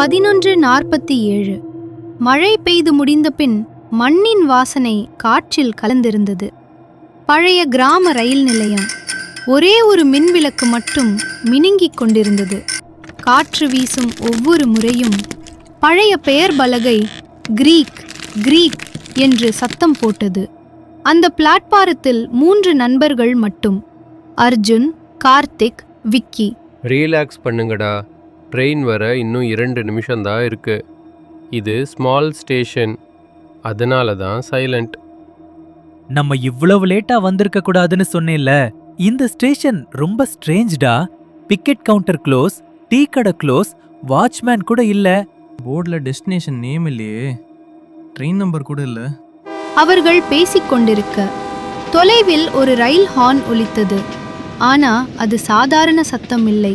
11:47 மழை பெய்து முடிந்த பின் மண்ணின் வாசனை காற்றில் கலந்திருந்தது. பழைய கிராம ரயில் நிலையம். ஒரே ஒரு மின்விளக்கு மட்டும் மினுங்கிக் கொண்டிருந்தது. காற்று வீசும் ஒவ்வொரு முறையும் பழைய பெயர் பலகை கிரீக் கிரீக் என்று சத்தம் போட்டது. அந்த பிளாட்பாரத்தில் 3 நண்பர்கள் மட்டும். அர்ஜுன், கார்த்திக், விக்கி. ரீலாக்ஸ் பண்ணுங்கடா, ட்ரெயின் வர இன்னும் 2 நிமிஷம்தான் இருக்கு. இது ஸ்மால் ஸ்டேஷன், அதனால தான் சைலண்ட். நம்ம இவ்வளவு லேட்டா வந்திருக்க கூடாதுன்னு சொன்னேன்ல. இந்த ஸ்டேஷன் ரொம்ப ஸ்ட்ரேஞ்ச்டா. டிக்கெட் கவுண்டர் க்ளோஸ், டீ கடை க்ளோஸ், வாட்ச்மேன் கூட இல்ல. போர்டில் டெஸ்டினேஷன் நேம் இல்லையே, ட்ரெயின் நம்பர் கூட இல்லை. அவர்கள் பேசிக்கொண்டிருக்க தொலைவில் ஒரு ரயில் ஹார்ன் ஒலித்தது. ஆனா அது சாதாரண சத்தம் இல்லை,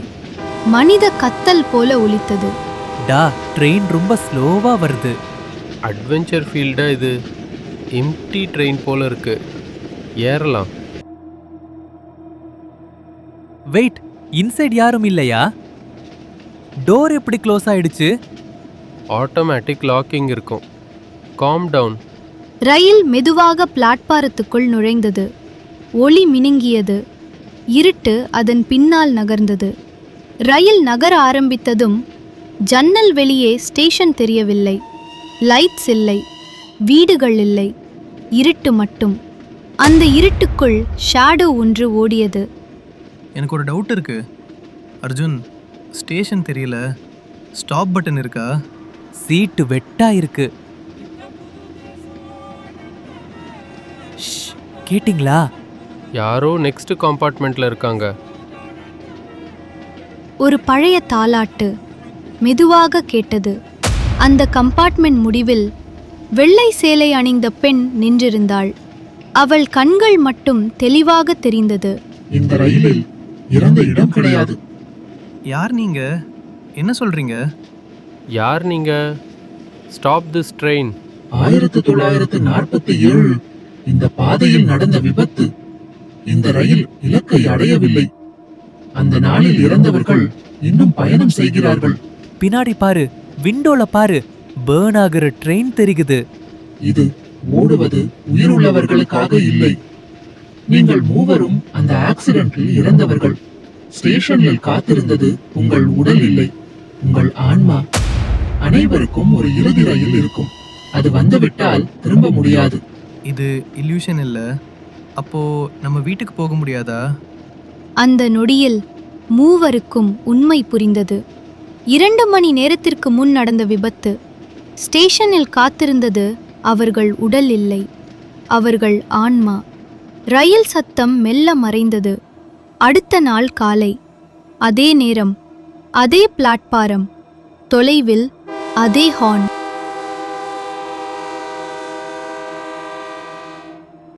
மனித கத்தல் போல ஒலித்தது. டா, ட்ரெயின் ரொம்ப ஸ்லோவா வருது. அட்வென்ச்சர் ஃபீல்டா இது? எம்டி ட்ரெயின் போல இருக்கு, ஏறலாம். வெயிட், இன்சைட் யாரும் இல்லையா? டோர் எப்படி க்ளோஸ் ஆயிடுச்சு? ஆட்டோமேட்டிக் லாக்கிங் இருக்கும். Calm down. ரயில் மெதுவாக பிளாட்பாரத்துக்குள் நுழைந்தது. ஒளி மினுங்கியது. இருட்டு அதன் பின்னால் நகர்ந்தது. ரயில் நகர ஆரம்பித்ததும் ஜன்னல் வெளியே ஸ்டேஷன் தெரியவில்லை. லைட்ஸ் இல்லை, வீடுகள் இல்லை, இருட்டு மட்டும். அந்த இருட்டுக்குள் ஷேடோ ஒன்று ஓடியது. எனக்கு ஒரு டவுட் இருக்கு அர்ஜுன். ஸ்டேஷன் தெரியல, ஸ்டாப் பட்டன் இருக்கா? சீட்டு வெட்டா இருக்கு. ஷ், கேட்டிங்களா? யாரோ நெக்ஸ்ட் கம்பார்ட்மெண்ட்ல இருக்காங்க. ஒரு பழைய தாலாட்டு மெதுவாக கேட்டது. அந்த கம்பார்ட்மெண்ட் முடிவில் வெள்ளை சேலை அணிந்த பெண் நின்றிருந்தாள். அவள் கண்கள் மட்டும் தெளிவாக தெரிந்தது. இந்த ரயிலில் இறந்த இடம் கிடையாது. யார் நீங்க? என்ன சொல்றீங்க? யார் நீங்க? Stop this train. 1947 இந்த பாதையில் நடந்த விபத்து. இந்த ரயில் இலக்கை அடையவில்லை. அந்த நாளில் இறந்தவர்கள் இன்னும் பயணம் செய்கிறார்கள். பின்னாடி பாரு, விண்டோல பாரு, பேர்ன் ஆகிற ட்ரெயின் தெரியுது. இது ஓடுவது உயிருள்ளவர்களுக்காக இல்லை. நீங்கள் மூவரும் அந்த ஆக்சிடென்டில் இறந்தவர்கள். ஸ்டேஷனில் காத்திருந்தது உங்கள் உடல் இல்லை, உங்கள் ஆன்மா. அனைவருக்கும் ஒரு இறுதி ரயில் இருக்கும். அது வந்துவிட்டால் திரும்ப முடியாது. இது இல்யூஷன் இல்லை. அப்போ நம்ம வீட்டுக்கு போக முடியாதா? அந்த நொடியில் மூவருக்கும் உண்மை புரிந்தது. 2 மணி நேரத்திற்கு முன் நடந்த விபத்து. ஸ்டேஷனில் காத்திருந்தது அவர்கள் உடல் இல்லை, அவர்கள் ஆன்மா. ரயில் சத்தம் மெல்ல மறைந்தது. அடுத்த நாள் காலை, அதே நேரம், அதே பிளாட்பாரம், தொலைவில் அதே ஹார்ன்.